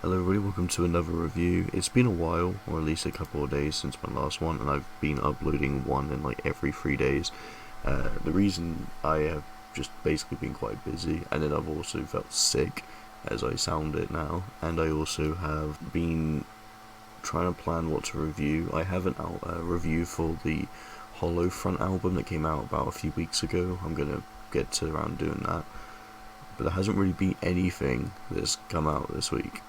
Hello everybody, welcome to another review. It's been a while, or at least a couple of days since my last one, and I've been uploading one in like every 3 days. The reason I have just basically been quite busy, and then I've also felt sick, as I sound it now, and I also have been trying to plan what to review. I have a review for the Hollow Front album that came out about a few weeks ago. I'm going to get to around doing that, but there hasn't really been anything that's come out this week.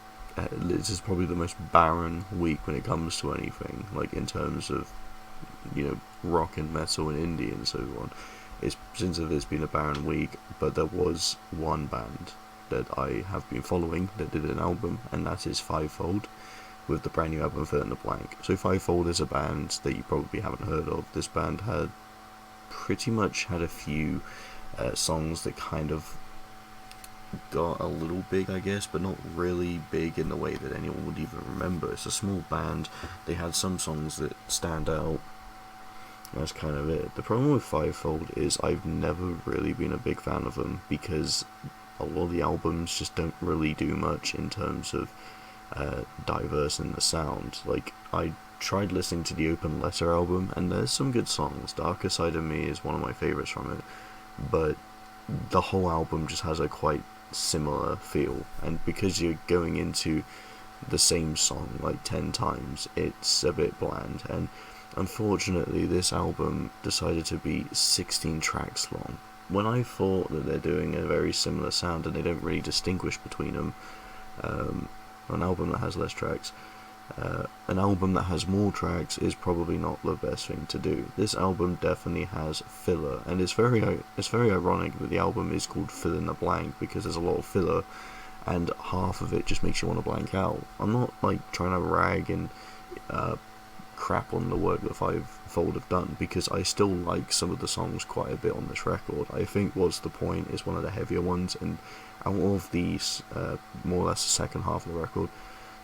This is probably the most barren week when it comes to anything, like in terms of, rock and metal and indie and so on. Since it's been a barren week, but there was one band that I have been following that did an album, and that is Fivefold, with the brand new album Fill in the Blank. So Fivefold is a band that you probably haven't heard of. This band had pretty much had a few songs that kind of got a little big, I guess, but not really big in the way that anyone would even remember. It's a small band. They had some songs that stand out. That's kind of it. The problem with Fivefold is I've never really been a big fan of them because a lot of the albums just don't really do much in terms of diverse in the sound. Like, I tried listening to the Open Letter album, and there's some good songs. Darker Side of Me is one of my favourites from it, but the whole album just has a quite similar feel, and because you're going into the same song like 10 times, it's a bit bland. And unfortunately this album decided to be 16 tracks long, when I thought that they're doing a very similar sound and they don't really distinguish between them. An album that has less tracks, an album that has more tracks is probably not the best thing to do. This album definitely has filler, and it's very ironic that the album is called Fill in the Blank, because there's a lot of filler, and half of it just makes you want to blank out. I'm not like trying to rag and crap on the work that Fivefold have done, because I still like some of the songs quite a bit on this record. I think What's the Point is one of the heavier ones, and out of these, more or less the second half of the record,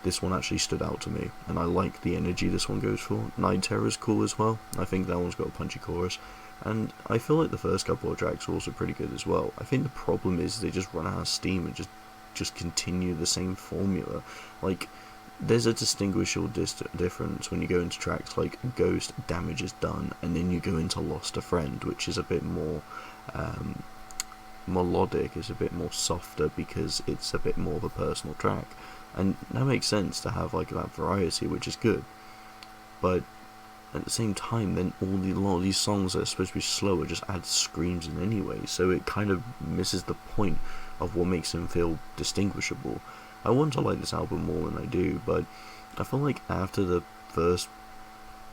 this one actually stood out to me, and I like the energy this one goes for. Night Terror is cool as well. I think that one's got a punchy chorus, and I feel like the first couple of tracks are also pretty good as well. I think the problem is they just run out of steam and just continue the same formula. Like, there's a distinguishable difference when you go into tracks like Ghost, Damage is Done, and then you go into Lost a Friend, which is a bit more melodic, is a bit more softer because it's a bit more of a personal track. And that makes sense to have like that variety, which is good. But at the same time, then a lot of these songs that are supposed to be slower just add screams in anyway, so it kind of misses the point of what makes them feel distinguishable. I want to like this album more than I do, but I feel like after the first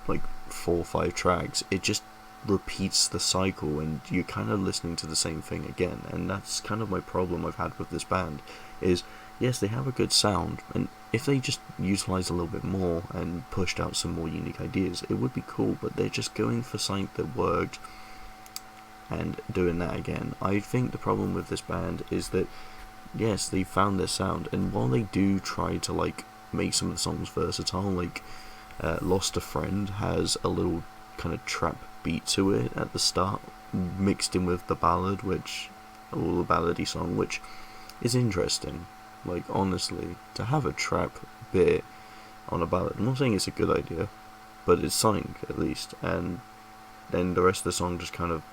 like 4 or 5 tracks, it just repeats the cycle, and you're kind of listening to the same thing again. And that's kind of my problem I've had with this band, is yes, they have a good sound, and if they just utilised a little bit more and pushed out some more unique ideas, it would be cool, but they're just going for something that worked and doing that again. I think the problem with this band is that, yes, they found their sound, and while they do try to like make some of the songs versatile, like Lost a Friend has a little kind of trap beat to it at the start, mixed in with the ballad, the ballady song, which is interesting. Like, honestly, to have a trap bit on a ballad, I'm not saying it's a good idea, but it's something at least. And then the rest of the song just kind of,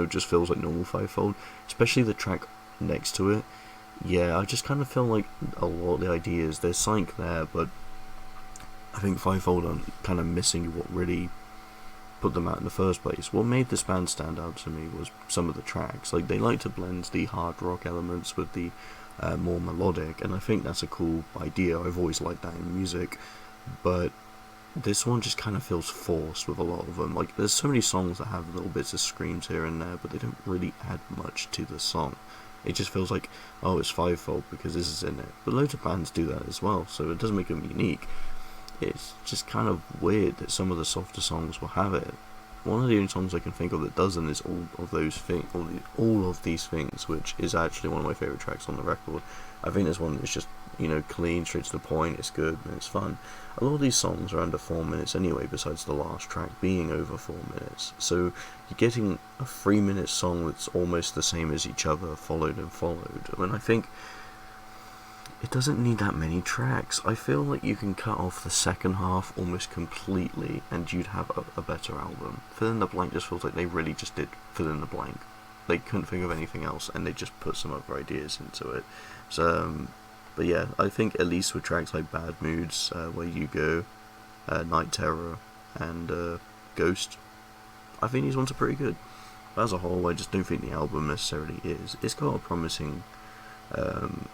just feels like normal Fivefold, especially the track next to it. Yeah, I just kind of feel like a lot of the ideas, there's something there, but I think Fivefold are kind of missing what really put them out in the first place. What made this band stand out to me was some of the tracks. Like, they like to blend the hard rock elements with the more melodic, and I think that's a cool idea. I've always liked that in music, but this one just kind of feels forced with a lot of them. Like, there's so many songs that have little bits of screams here and there, but they don't really add much to the song. It just feels like, oh, it's Fivefold because this is in it. But loads of bands do that as well, so it doesn't make them unique. It's just kind of weird that some of the softer songs will have it. One of the only songs I can think of that doesn't is all of these things, which is actually one of my favourite tracks on the record. I think this one is just, clean, straight to the point, it's good, and it's fun. A lot of these songs are under 4 minutes anyway, besides the last track being over 4 minutes. So you're getting a 3-minute song that's almost the same as each other, followed and followed. I mean, I think it doesn't need that many tracks. I feel like you can cut off the second half almost completely and you'd have a better album. Fill in the Blank just feels like they really just did fill in the blank. They couldn't think of anything else and they just put some other ideas into it. So, but yeah, I think at least with tracks like Bad Moods, Where You Go, Night Terror, and Ghost, I think these ones are pretty good. But as a whole, I just don't think the album necessarily is. It's got a promising um,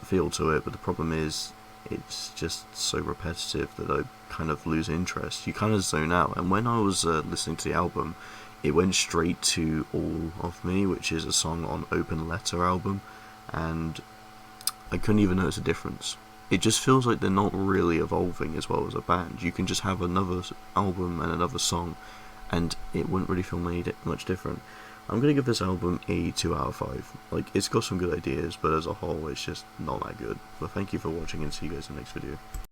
feel to it, but the problem is it's just so repetitive that I kind of lose interest. You kind of zone out, and when I was listening to the album, it went straight to All of Me, which is a song on Open Letter album, and I couldn't even notice a difference. It just feels like they're not really evolving as well as a band. You can just have another album and another song, and it wouldn't really feel much different. I'm going to give this album a 2 out of 5. Like, it's got some good ideas, but as a whole, it's just not that good. But thank you for watching, and see you guys in the next video.